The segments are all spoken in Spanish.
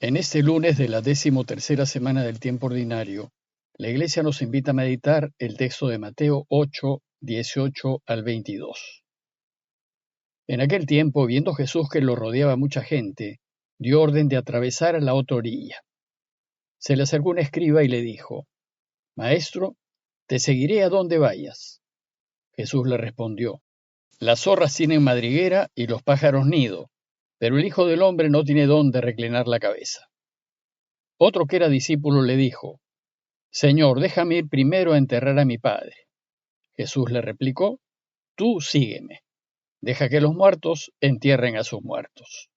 En este lunes de la 13ª semana del tiempo ordinario, la Iglesia nos invita a meditar el texto de Mateo 8, 18 al 22. En aquel tiempo, viendo Jesús que lo rodeaba mucha gente, dio orden de atravesar a la otra orilla. Se le acercó un escriba y le dijo: Maestro, te seguiré a donde vayas. Jesús le respondió: Las zorras tienen madriguera y los pájaros nido, pero el Hijo del Hombre no tiene dónde reclinar la cabeza. Otro que era discípulo le dijo: Señor, déjame ir primero a enterrar a mi padre. Jesús le replicó: Tú sígueme, deja que los muertos entierren a sus muertos.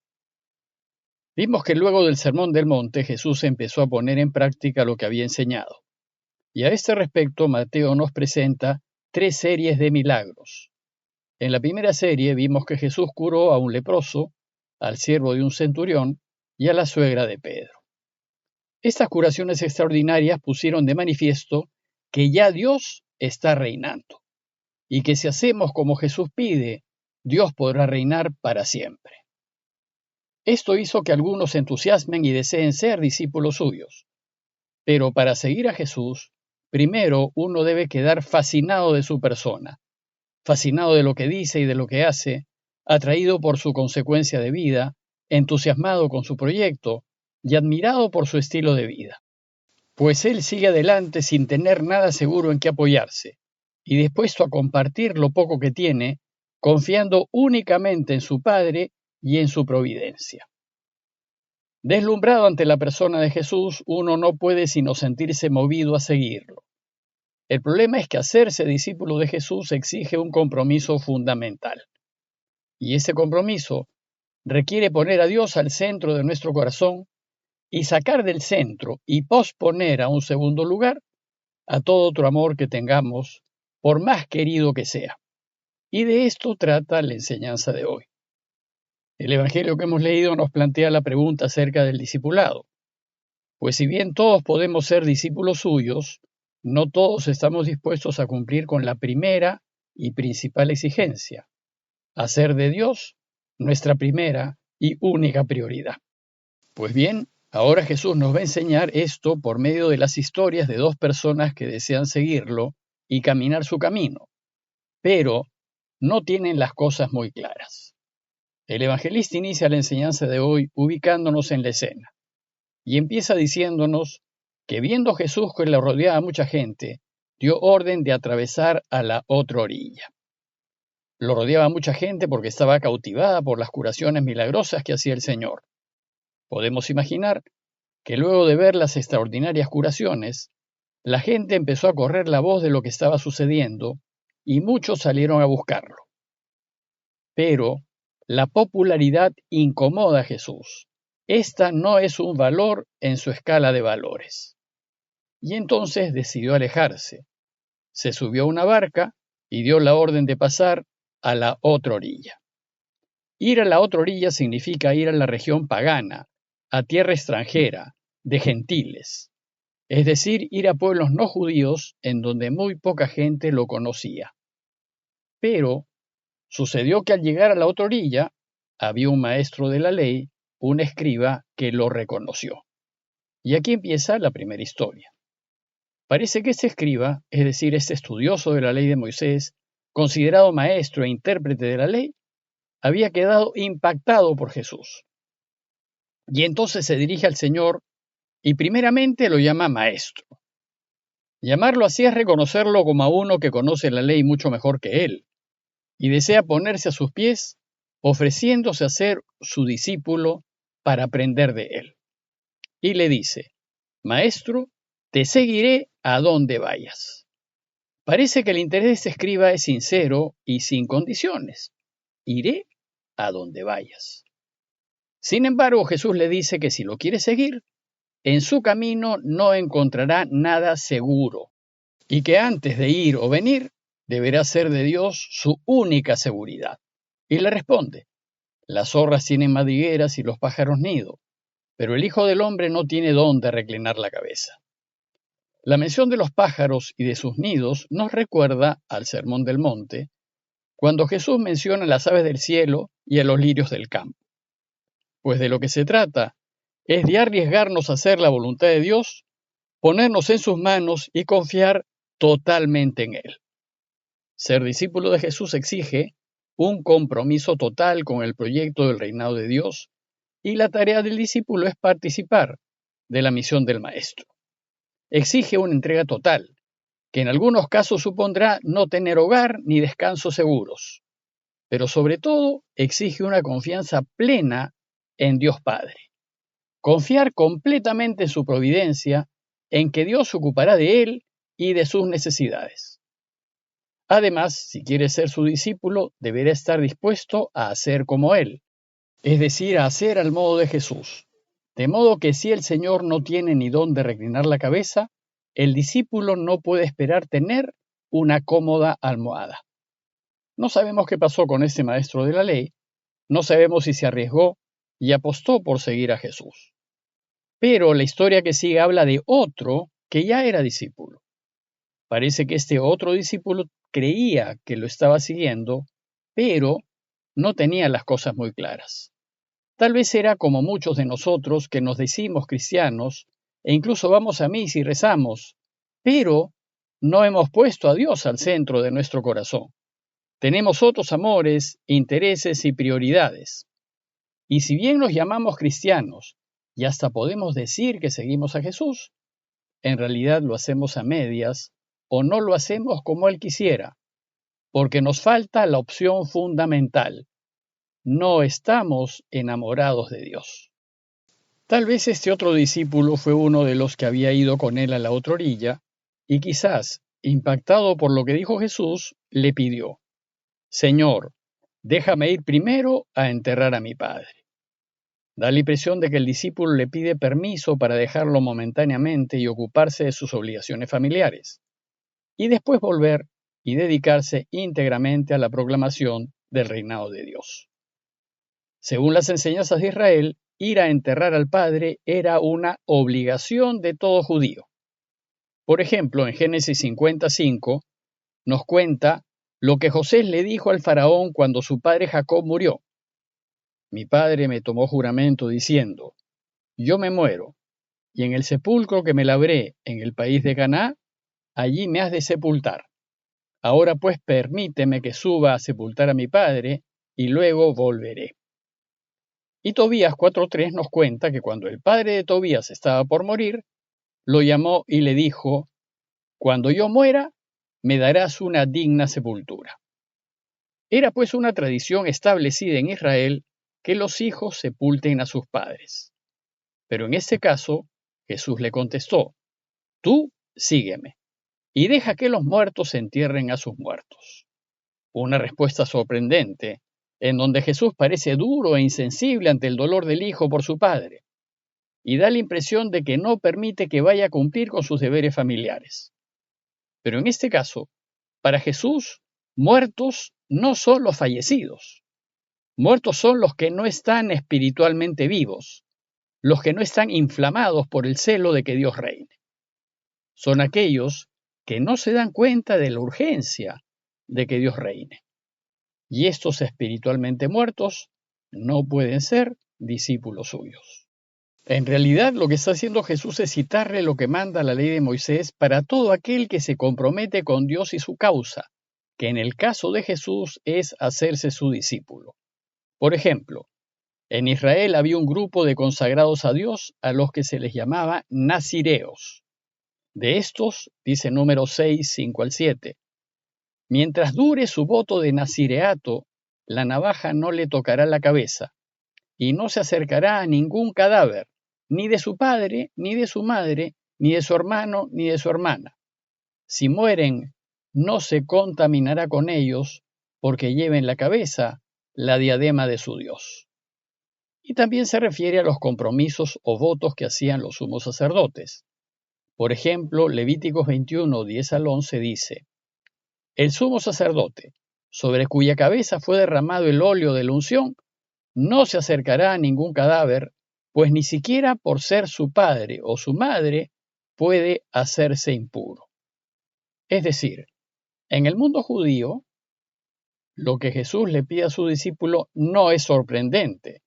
Vimos que luego del Sermón del Monte Jesús empezó a poner en práctica lo que había enseñado. Y a este respecto Mateo nos presenta 3 series de milagros. En la primera serie vimos que Jesús curó a un leproso, al siervo de un centurión y a la suegra de Pedro. Estas curaciones extraordinarias pusieron de manifiesto que ya Dios está reinando y que si hacemos como Jesús pide, Dios podrá reinar para siempre. Esto hizo que algunos se entusiasmen y deseen ser discípulos suyos. Pero para seguir a Jesús, primero uno debe quedar fascinado de su persona, fascinado de lo que dice y de lo que hace, atraído por su consecuencia de vida, entusiasmado con su proyecto y admirado por su estilo de vida. Pues él sigue adelante sin tener nada seguro en qué apoyarse, y dispuesto a compartir lo poco que tiene, confiando únicamente en su Padre y en su providencia. Deslumbrado ante la persona de Jesús, uno no puede sino sentirse movido a seguirlo. El problema es que hacerse discípulo de Jesús exige un compromiso fundamental. Y ese compromiso requiere poner a Dios al centro de nuestro corazón y sacar del centro y posponer a un segundo lugar a todo otro amor que tengamos, por más querido que sea. Y de esto trata la enseñanza de hoy. El Evangelio que hemos leído nos plantea la pregunta acerca del discipulado. Pues si bien todos podemos ser discípulos suyos, no todos estamos dispuestos a cumplir con la primera y principal exigencia: hacer de Dios nuestra primera y única prioridad. Pues bien, ahora Jesús nos va a enseñar esto por medio de las historias de 2 personas que desean seguirlo y caminar su camino, pero no tienen las cosas muy claras. El evangelista inicia la enseñanza de hoy ubicándonos en la escena y empieza diciéndonos que viendo Jesús que le rodeaba a mucha gente, dio orden de atravesar a la otra orilla. Lo rodeaba mucha gente porque estaba cautivada por las curaciones milagrosas que hacía el Señor. Podemos imaginar que luego de ver las extraordinarias curaciones, la gente empezó a correr la voz de lo que estaba sucediendo y muchos salieron a buscarlo. Pero la popularidad incomoda a Jesús. Esta no es un valor en su escala de valores. Y entonces decidió alejarse. Se subió a una barca y dio la orden de pasar a la otra orilla. Ir a la otra orilla significa ir a la región pagana, a tierra extranjera, de gentiles, es decir, ir a pueblos no judíos en donde muy poca gente lo conocía. Pero sucedió que al llegar a la otra orilla, había un maestro de la ley, un escriba, que lo reconoció. Y aquí empieza la primera historia. Parece que este escriba, es decir, este estudioso de la ley de Moisés, considerado maestro e intérprete de la ley, había quedado impactado por Jesús. Y entonces se dirige al Señor y primeramente lo llama maestro. Llamarlo así es reconocerlo como a uno que conoce la ley mucho mejor que él, y desea ponerse a sus pies, ofreciéndose a ser su discípulo para aprender de él. Y le dice: Maestro, te seguiré a donde vayas. Parece que el interés de este escriba es sincero y sin condiciones. Iré a donde vayas. Sin embargo, Jesús le dice que si lo quiere seguir, en su camino no encontrará nada seguro y que antes de ir o venir, deberá ser de Dios su única seguridad. Y le responde: Las zorras tienen madrigueras y los pájaros nido, pero el Hijo del Hombre no tiene dónde reclinar la cabeza. La mención de los pájaros y de sus nidos nos recuerda al Sermón del Monte, cuando Jesús menciona a las aves del cielo y a los lirios del campo. Pues de lo que se trata es de arriesgarnos a hacer la voluntad de Dios, ponernos en sus manos y confiar totalmente en Él. Ser discípulo de Jesús exige un compromiso total con el proyecto del reinado de Dios, y la tarea del discípulo es participar de la misión del Maestro. Exige una entrega total, que en algunos casos supondrá no tener hogar ni descanso seguros, pero sobre todo exige una confianza plena en Dios Padre. Confiar completamente en su providencia, en que Dios se ocupará de él y de sus necesidades. Además, si quiere ser su discípulo, deberá estar dispuesto a hacer como él, es decir, a hacer al modo de Jesús. De modo que si el Señor no tiene ni dónde reclinar la cabeza, el discípulo no puede esperar tener una cómoda almohada. No sabemos qué pasó con este maestro de la ley, no sabemos si se arriesgó y apostó por seguir a Jesús. Pero la historia que sigue habla de otro que ya era discípulo. Parece que este otro discípulo creía que lo estaba siguiendo, pero no tenía las cosas muy claras. Tal vez era como muchos de nosotros que nos decimos cristianos e incluso vamos a misa y rezamos, pero no hemos puesto a Dios al centro de nuestro corazón. Tenemos otros amores, intereses y prioridades. Y si bien nos llamamos cristianos y hasta podemos decir que seguimos a Jesús, en realidad lo hacemos a medias o no lo hacemos como Él quisiera, porque nos falta la opción fundamental. No estamos enamorados de Dios. Tal vez este otro discípulo fue uno de los que había ido con él a la otra orilla y quizás, impactado por lo que dijo Jesús, le pidió: Señor, déjame ir primero a enterrar a mi padre. Da la impresión de que el discípulo le pide permiso para dejarlo momentáneamente y ocuparse de sus obligaciones familiares, y después volver y dedicarse íntegramente a la proclamación del reinado de Dios. Según las enseñanzas de Israel, ir a enterrar al padre era una obligación de todo judío. Por ejemplo, en Génesis 55 nos cuenta lo que José le dijo al faraón cuando su padre Jacob murió. Mi padre me tomó juramento diciendo: yo me muero, y en el sepulcro que me labré en el país de Canaán, allí me has de sepultar. Ahora pues permíteme que suba a sepultar a mi padre, y luego volveré. Y Tobías 4:3 nos cuenta que cuando el padre de Tobías estaba por morir, lo llamó y le dijo: cuando yo muera, me darás una digna sepultura. Era pues una tradición establecida en Israel que los hijos sepulten a sus padres. Pero en este caso, Jesús le contestó: tú sígueme, y deja que los muertos entierren a sus muertos. Una respuesta sorprendente, en donde Jesús parece duro e insensible ante el dolor del hijo por su padre, y da la impresión de que no permite que vaya a cumplir con sus deberes familiares. Pero en este caso, para Jesús, muertos no son los fallecidos. Muertos son los que no están espiritualmente vivos, los que no están inflamados por el celo de que Dios reine. Son aquellos que no se dan cuenta de la urgencia de que Dios reine. Y estos espiritualmente muertos no pueden ser discípulos suyos. En realidad, lo que está haciendo Jesús es citarle lo que manda la ley de Moisés para todo aquel que se compromete con Dios y su causa, que en el caso de Jesús es hacerse su discípulo. Por ejemplo, en Israel había un grupo de consagrados a Dios a los que se les llamaba nazireos. De estos, dice Números 6, 5 al 7, mientras dure su voto de nazireato, la navaja no le tocará la cabeza, y no se acercará a ningún cadáver, ni de su padre, ni de su madre, ni de su hermano, ni de su hermana. Si mueren, no se contaminará con ellos, porque lleva en la cabeza la diadema de su Dios. Y también se refiere a los compromisos o votos que hacían los sumos sacerdotes. Por ejemplo, Levíticos 21, 10 al 11 dice: el sumo sacerdote, sobre cuya cabeza fue derramado el óleo de la unción, no se acercará a ningún cadáver, pues ni siquiera por ser su padre o su madre puede hacerse impuro. Es decir, en el mundo judío, lo que Jesús le pide a su discípulo no es sorprendente,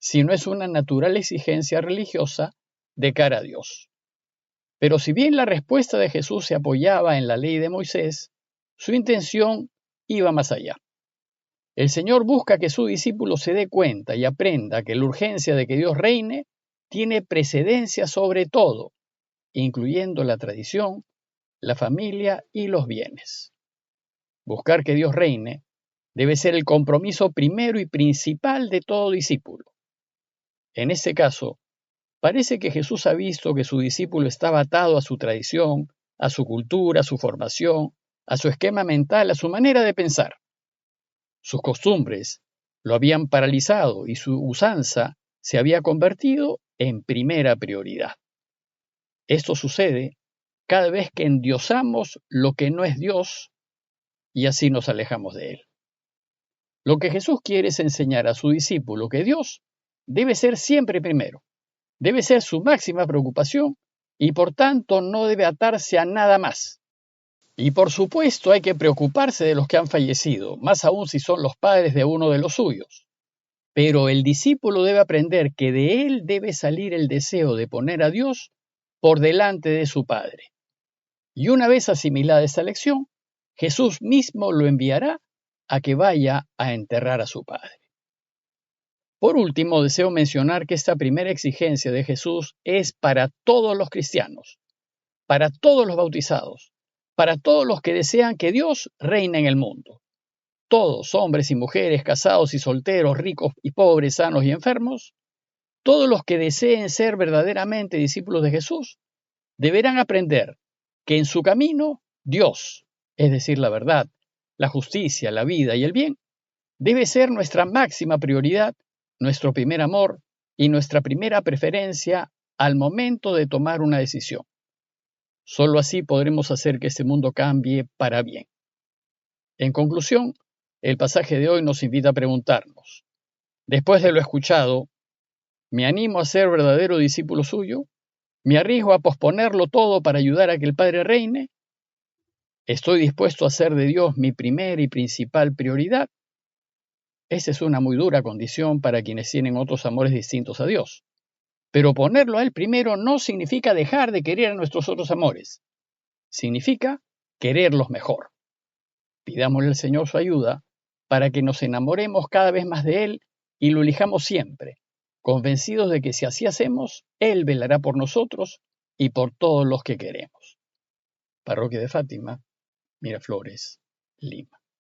sino es una natural exigencia religiosa de cara a Dios. Pero si bien la respuesta de Jesús se apoyaba en la ley de Moisés, su intención iba más allá. El Señor busca que su discípulo se dé cuenta y aprenda que la urgencia de que Dios reine tiene precedencia sobre todo, incluyendo la tradición, la familia y los bienes. Buscar que Dios reine debe ser el compromiso primero y principal de todo discípulo. En este caso, parece que Jesús ha visto que su discípulo estaba atado a su tradición, a su cultura, a su formación, a su esquema mental, a su manera de pensar. Sus costumbres lo habían paralizado y su usanza se había convertido en primera prioridad. Esto sucede cada vez que endiosamos lo que no es Dios y así nos alejamos de Él. Lo que Jesús quiere es enseñar a su discípulo que Dios debe ser siempre primero, debe ser su máxima preocupación y por tanto no debe atarse a nada más. Y por supuesto hay que preocuparse de los que han fallecido, más aún si son los padres de uno de los suyos. Pero el discípulo debe aprender que de él debe salir el deseo de poner a Dios por delante de su Padre. Y una vez asimilada esta lección, Jesús mismo lo enviará a que vaya a enterrar a su Padre. Por último, deseo mencionar que esta primera exigencia de Jesús es para todos los cristianos, para todos los bautizados, para todos los que desean que Dios reine en el mundo. Todos, hombres y mujeres, casados y solteros, ricos y pobres, sanos y enfermos, todos los que deseen ser verdaderamente discípulos de Jesús, deberán aprender que en su camino Dios, es decir, la verdad, la justicia, la vida y el bien, debe ser nuestra máxima prioridad, nuestro primer amor y nuestra primera preferencia al momento de tomar una decisión. Solo así podremos hacer que este mundo cambie para bien. En conclusión, el pasaje de hoy nos invita a preguntarnos, después de lo escuchado, ¿me animo a ser verdadero discípulo suyo? ¿Me arriesgo a posponerlo todo para ayudar a que el Padre reine? ¿Estoy dispuesto a hacer de Dios mi primera y principal prioridad? Esa es una muy dura condición para quienes tienen otros amores distintos a Dios. Pero ponerlo a Él primero no significa dejar de querer a nuestros otros amores. Significa quererlos mejor. Pidámosle al Señor su ayuda para que nos enamoremos cada vez más de Él y lo elijamos siempre, convencidos de que si así hacemos, Él velará por nosotros y por todos los que queremos. Parroquia de Fátima, Miraflores, Lima.